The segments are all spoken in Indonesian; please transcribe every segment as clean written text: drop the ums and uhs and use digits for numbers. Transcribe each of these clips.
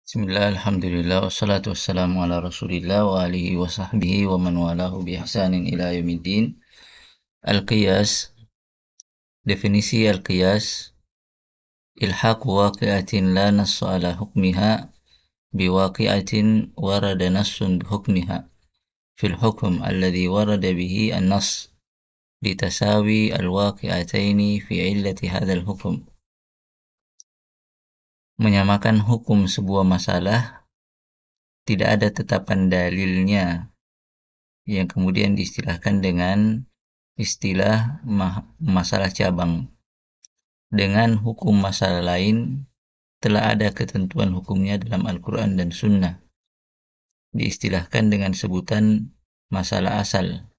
Bismillah, alhamdulillah, wassalatu wassalamu ala rasulillah wa alihi wa sahbihi wa man walahu bi ihsanin ila yaumiddin. Al-qiyas, definisi al-qiyas, ilhaqu waqi'atin la nassa ala hukmiha biwaqi'atin warada nassun bihukmiha fil hukm alladhi warada bihi an-nass litasawi al-waqi'ataini fi illati hadzal hukm. Menyamakan hukum sebuah masalah tidak ada tetapan dalilnya yang kemudian diistilahkan dengan istilah masalah cabang. Dengan hukum masalah lain telah ada ketentuan hukumnya dalam Al-Quran dan Sunnah. Diistilahkan dengan sebutan masalah asal.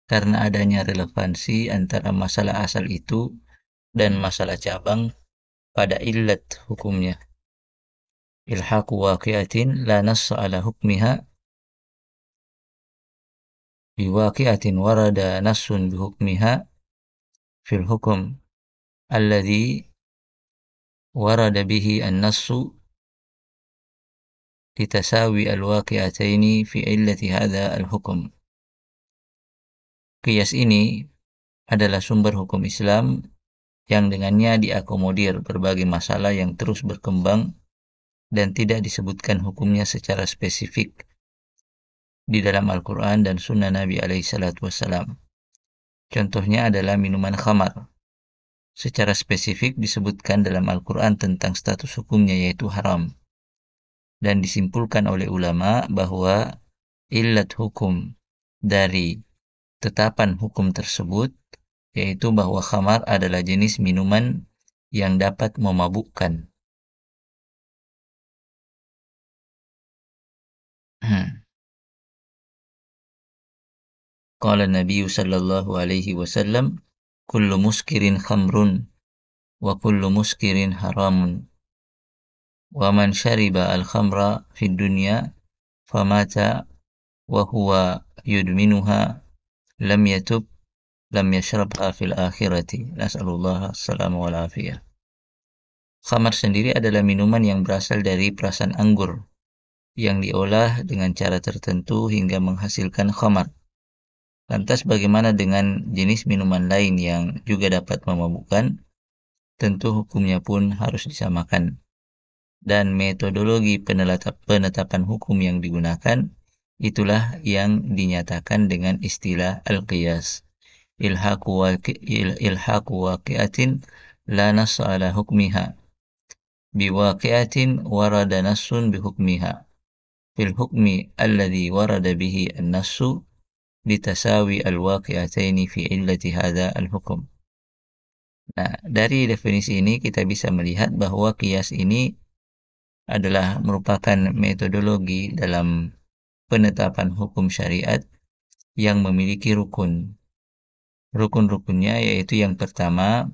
Karena adanya relevansi antara masalah asal itu dan masalah cabang pada illat hukumnya. Ilhaqu waqi'atin la nassa ala hukmiha biwaqi'atin warada nassun bihukmiha fil hukum alladhi warada bihi an-nassu litasawi al-waqi'ataini fi illati hadha al-hukum. Qiyas ini adalah sumber hukum Islam yang dengannya diakomodir berbagai masalah yang terus berkembang dan tidak disebutkan hukumnya secara spesifik di dalam Al-Quran dan Sunnah Nabi SAW. Contohnya adalah minuman khamar. Secara spesifik disebutkan dalam Al-Quran tentang status hukumnya yaitu haram. Dan disimpulkan oleh ulama bahwa illat hukum dari tetapan hukum tersebut yaitu bahwa khamar adalah jenis minuman yang dapat memabukkan. Qala Nabi sallallahu alaihi wasallam, kullu muskirin khamrun wa kullu muskirin haramun. Wa man shariba al-khamra fid dunya famata wa huwa yudminuha lam yatub lam yashrabha fil akhirati. Nas'alullah as-salamu wal afiyah. Khamar sendiri adalah minuman yang berasal dari perasan anggur yang diolah dengan cara tertentu hingga menghasilkan khamar. Lantas bagaimana dengan jenis minuman lain yang juga dapat memabukkan? Tentu hukumnya pun harus disamakan. Dan metodologi penetapan hukum yang digunakan itulah yang dinyatakan dengan istilah al-qiyas. Ilhaqu waqi'atin la nassa ala hukmiha biwaqi'atin warada nassun bihukmiha fil hukmi alladhi warada bihi an-nassu litasawi al-waqi'ataini fi illati hadha al-hukum. Nah, dari definisi ini kita bisa melihat bahwa qiyas ini adalah merupakan metodologi dalam penetapan hukum syariat yang memiliki rukun. Rukun-rukunnya yaitu yang pertama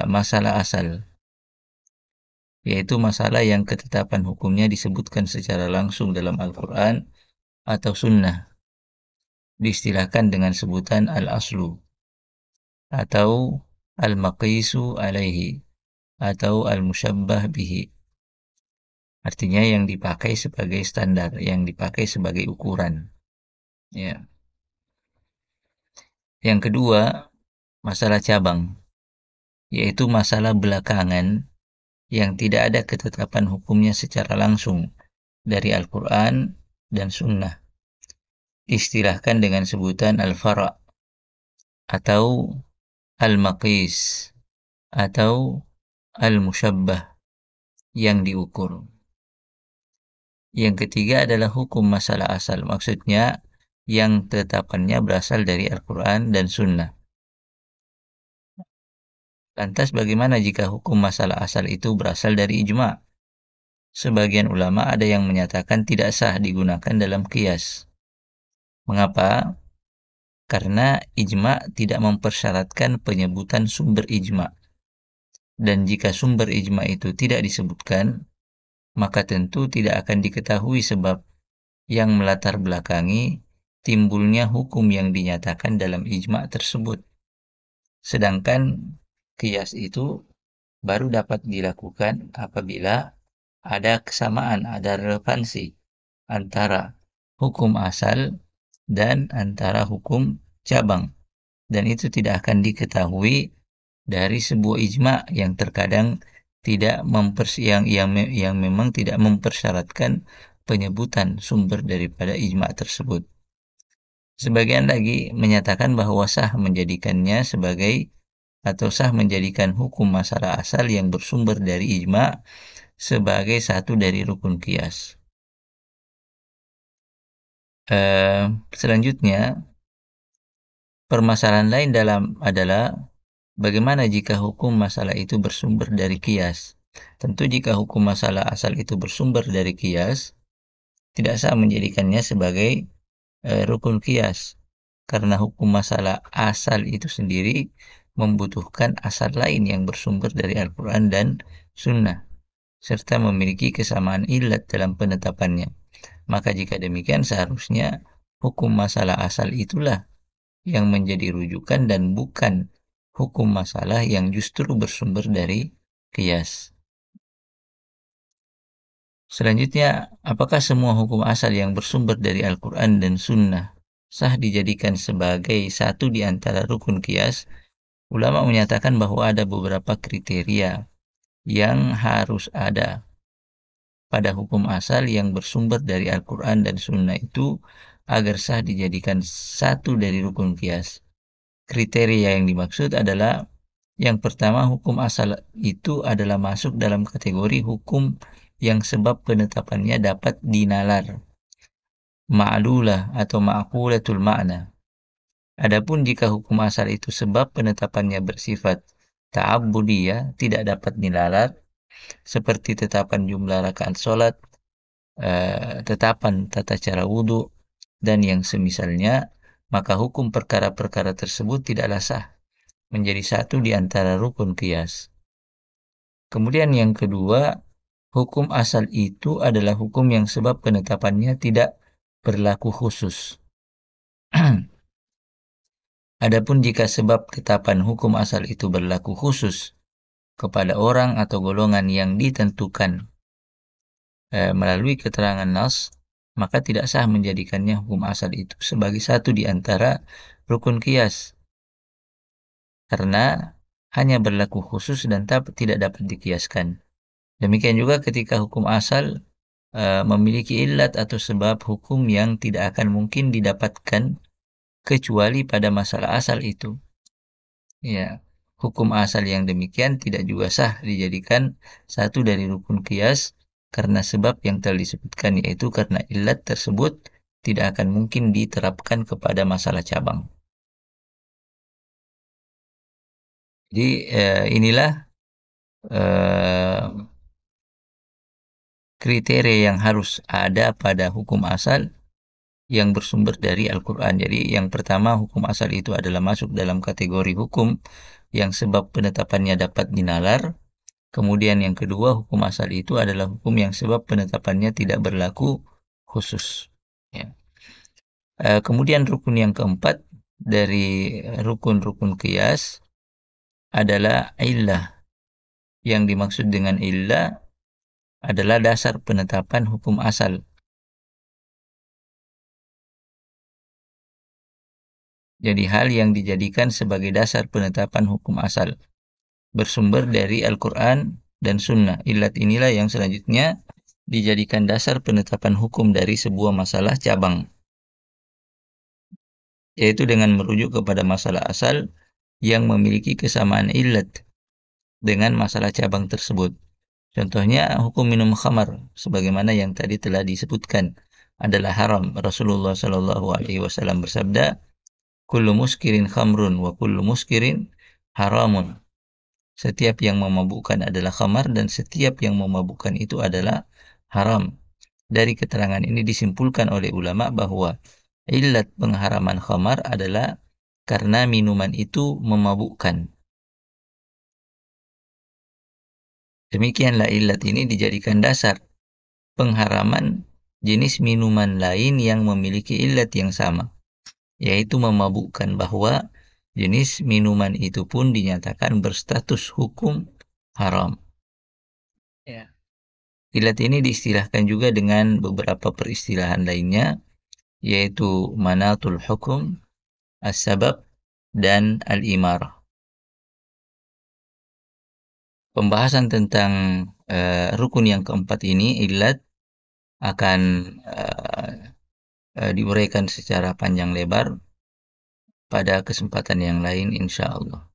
masalah asal, yaitu masalah yang ketetapan hukumnya disebutkan secara langsung dalam Al-Quran atau Sunnah. Diistilahkan dengan sebutan al-aslu atau al-maqisu alaihi atau al-musyabbah bihi. Artinya yang dipakai sebagai standar, yang dipakai sebagai ukuran. Ya. Yang kedua, masalah cabang, yaitu masalah belakangan yang tidak ada ketetapan hukumnya secara langsung dari Al-Quran dan Sunnah. Istilahkan dengan sebutan al-fara' atau al-maqis atau al-musyabbah yang diukur. Yang ketiga adalah hukum masalah asal, maksudnya yang tetapannya berasal dari Al-Quran dan Sunnah. Lantas bagaimana jika hukum masalah asal itu berasal dari ijma'? Sebagian ulama ada yang menyatakan tidak sah digunakan dalam qiyas. Mengapa? Karena ijma' tidak mempersyaratkan penyebutan sumber ijma'. Dan jika sumber ijma' itu tidak disebutkan, maka tentu tidak akan diketahui sebab yang melatar belakangi timbulnya hukum yang dinyatakan dalam ijma' tersebut. Sedangkan qiyas itu baru dapat dilakukan apabila ada kesamaan, ada relevansi antara hukum asal dan antara hukum cabang. Dan itu tidak akan diketahui dari sebuah ijma yang terkadang tidak yang memang tidak mempersyaratkan penyebutan sumber daripada ijma tersebut. Sebagian lagi menyatakan bahwa sah menjadikannya sebagai atau sah menjadikan hukum masalah asal yang bersumber dari ijma sebagai satu dari rukun qiyas. Selanjutnya, permasalahan lain adalah bagaimana jika hukum masalah itu bersumber dari qiyas. Tentu jika hukum masalah asal itu bersumber dari qiyas, tidak sah menjadikannya sebagai rukun qiyas. Karena hukum masalah asal itu sendiri membutuhkan asal lain yang bersumber dari Al-Quran dan Sunnah, serta memiliki kesamaan illat dalam penetapannya. Maka jika demikian seharusnya hukum masalah asal itulah yang menjadi rujukan dan bukan hukum masalah yang justru bersumber dari qiyas. Selanjutnya, apakah semua hukum asal yang bersumber dari Al-Quran dan Sunnah sah dijadikan sebagai satu di antara rukun qiyas? Ulama menyatakan bahwa ada beberapa kriteria yang harus ada pada hukum asal yang bersumber dari Al-Quran dan Sunnah itu agar sah dijadikan satu dari rukun qiyas. Kriteria yang dimaksud adalah yang pertama, hukum asal itu adalah masuk dalam kategori hukum yang sebab penetapannya dapat dinalar, ma'lulah atau ma'qulatul ma'na. Adapun jika hukum asal itu sebab penetapannya bersifat ta'abbudiyah, tidak dapat dinalar, seperti tetapan jumlah rakaat sholat, tetapan tata cara wudhu, dan yang semisalnya, maka hukum perkara-perkara tersebut tidaklah sah menjadi satu di antara rukun qiyas. Kemudian yang kedua, hukum asal itu adalah hukum yang sebab penetapannya tidak berlaku khusus. Adapun jika sebab ketetapan hukum asal itu berlaku khusus kepada orang atau golongan yang ditentukan melalui keterangan nas, maka tidak sah menjadikannya hukum asal itu sebagai satu di antara rukun qiyas, karena hanya berlaku khusus dan tidak dapat dikiaskan. Demikian juga ketika hukum asal memiliki illat atau sebab hukum yang tidak akan mungkin didapatkan kecuali pada masalah asal itu. Ya, hukum asal yang demikian tidak juga sah dijadikan satu dari rukun qiyas karena sebab yang telah disebutkan, yaitu karena illat tersebut tidak akan mungkin diterapkan kepada masalah cabang. Jadi inilah kriteria yang harus ada pada hukum asal yang bersumber dari Al-Quran. Jadi yang pertama, hukum asal itu adalah masuk dalam kategori hukum yang sebab penetapannya dapat dinalar. Kemudian yang kedua, hukum asal itu adalah hukum yang sebab penetapannya tidak berlaku khusus. Ya. Kemudian rukun yang keempat dari rukun-rukun qiyas adalah illah. Yang dimaksud dengan illah adalah dasar penetapan hukum asal. Jadi hal yang dijadikan sebagai dasar penetapan hukum asal bersumber dari Al-Quran dan Sunnah. Illat inilah yang selanjutnya dijadikan dasar penetapan hukum dari sebuah masalah cabang, yaitu dengan merujuk kepada masalah asal yang memiliki kesamaan illat dengan masalah cabang tersebut. Contohnya hukum minum khamar, sebagaimana yang tadi telah disebutkan, adalah haram. Rasulullah Shallallahu Alaihi Wasallam bersabda, "Kullu muskirin khamrun wa kullu muskirin haramun." Setiap yang memabukkan adalah khamar dan setiap yang memabukkan itu adalah haram. Dari keterangan ini disimpulkan oleh ulama bahwa illat pengharaman khamar adalah karena minuman itu memabukkan. Demikianlah illat ini dijadikan dasar pengharaman jenis minuman lain yang memiliki illat yang sama, yaitu memabukkan, bahwa jenis minuman itu pun dinyatakan berstatus hukum haram. Ya. Ilat ini diistilahkan juga dengan beberapa peristilahan lainnya, yaitu manatul hukum, as-sabab, dan al-imarah. Pembahasan tentang rukun yang keempat ini, ilat, akan diuraikan secara panjang lebar pada kesempatan yang lain, insya Allah.